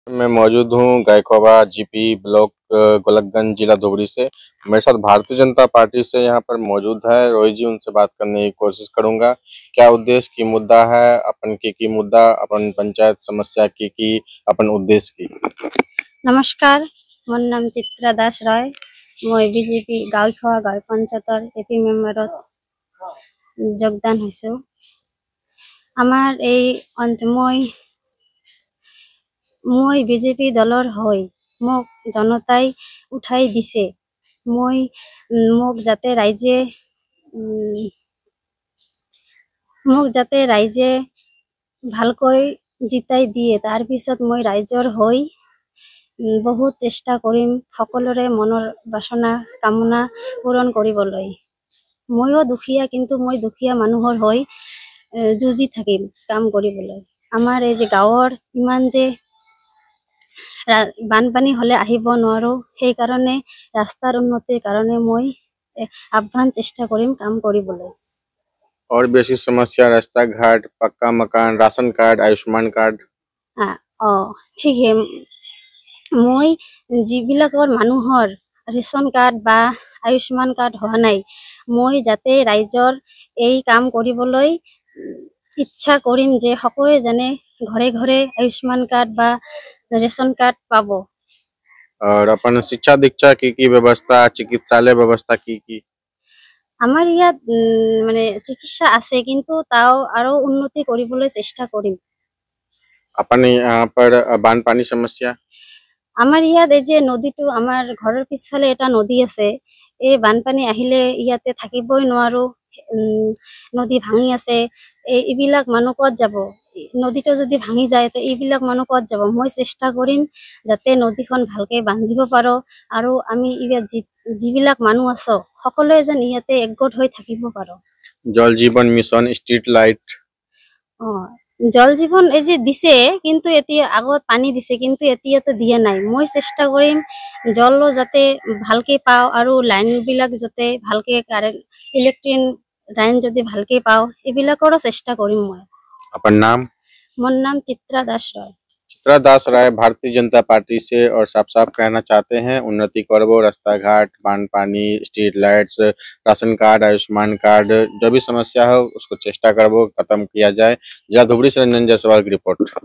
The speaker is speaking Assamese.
मैं मौजूद हूँ गायकवाड़ जीपी ब्लॉक गोलकगंज जिला धुबरी से। मेरे साथ भारतीय जनता पार्टी से यहाँ पर मौजूद है रोहित जी। उनसे बात करने की कोशिश करूंगा। क्या उद्देश्य की मुद्दा है अपन की मुद्दा अपन पंचायत समस्या की अपन उद्देश्य की। नमस्कार, मोर नाम चित्रा दास रॉय। मैं बीजेपी गायकवाड़ गाँव पंचायतर एपी मेम्बारत যোগদান হৈছো। আমাৰ এই মই বিজেপি দলৰ হৈ মোক জনতাই উঠাই দিছে। মোক যাতে ৰাইজে ভালকৈ জিতাই দিয়ে, তাৰ পিছত মই ৰাইজৰ হৈ বহুত চেষ্টা কৰিম সকলোৰে মনৰ বাসনা কামনা পূৰণ কৰিবলৈ। ময়ো দুখীয়া, কিন্তু মই দুখীয়া মানুহৰ হৈ যুঁজি থাকিম কাম কৰিবলৈ। আমাৰ এই যে গাঁৱৰ ইমান যে বানপানী হলে আহিব নোৱাৰো, সেইকাৰণে ৰাস্তাৰ উন্নতিৰ কাৰণে মই আহ্বান চেষ্টা কৰিম কাম কৰিবলৈ। और बेसी समस्या रास्ता घाट, पक्का मकान, राशन कार्ड, आयुष्मान कार्ड। ঠিকে, মই যিবিলাকৰ মানুহৰ ৰেচন কাৰ্ড বা আয়ুষ্মান কাৰ্ড হোৱা নাই, মই যাতে ৰাইজৰ এই কাম কৰিবলৈ ইচ্ছা কৰিম যে সকলোৱে যেনে ঘৰে ঘৰে আয়ুষ্মান কাৰ্ড বা ৰেচন কাৰ্ড পাব। और अपन शिक्षा दीक्षा की व्यवस्था, चिकित्सालय व्यवस्था की। আমাৰ ইয়াত মানে চিকিৎসা আছে, কিন্তু তাও আৰু উন্নতি কৰিবলৈ চেষ্টা কৰিম। अपन यहाँ पर बानपानी समस्या। আমাৰ ইয়াত এই যে নদীটো, আমাৰ ঘৰৰ পিছফালে এটা নদী আছে। এই বানপানী আহিলে ইয়াতে থাকিবই নোৱাৰো। নদী ভাঙি আছে, এইবিলাক মানুহ ক'ত যাব? নদীটো যদি ভাঙি যায় তো এইবিলাক মানুহ ক'ত যাব? মই চেষ্টা কৰিম যাতে নদীখন ভালকে বান্ধিব পাৰো, আৰু আমি ইয়াত যিবিলাক মানুহ আছো সকলোৱে যেন ইয়াতে একগোট হৈ থাকিব পাৰো। জল জীবন মিশন, স্ট্রিট লাইট। জল জীবন এই যে দিছে, কিন্তু এতিয়া আগত পানী দিছে, কিন্তু এতিয়াতো দিয়া নাই। মই চেষ্টা কৰিম জল যাতে ভালকে পাও, আৰু লাইন বিলাক যাতে ভালকে কাৰেন্ট ইলেক্ট্ৰিক লাইন যদি ভালকে পাও, এইবিলাকৰো চেষ্টা কৰিম মই। अपन नाम? मोर नाम चित्रा दास रॉय। चित्रा दास राय भारतीय जनता पार्टी से, और साफ साफ कहना चाहते हैं उन्नति करबो, रास्ता घाट, बानपानी, street lights, ration card, Ayushman card, जो भी समस्या हो उसको चेष्टा करबो खत्म किया जाए। जिला धुबरी से रंजन जायसवाल की रिपोर्ट।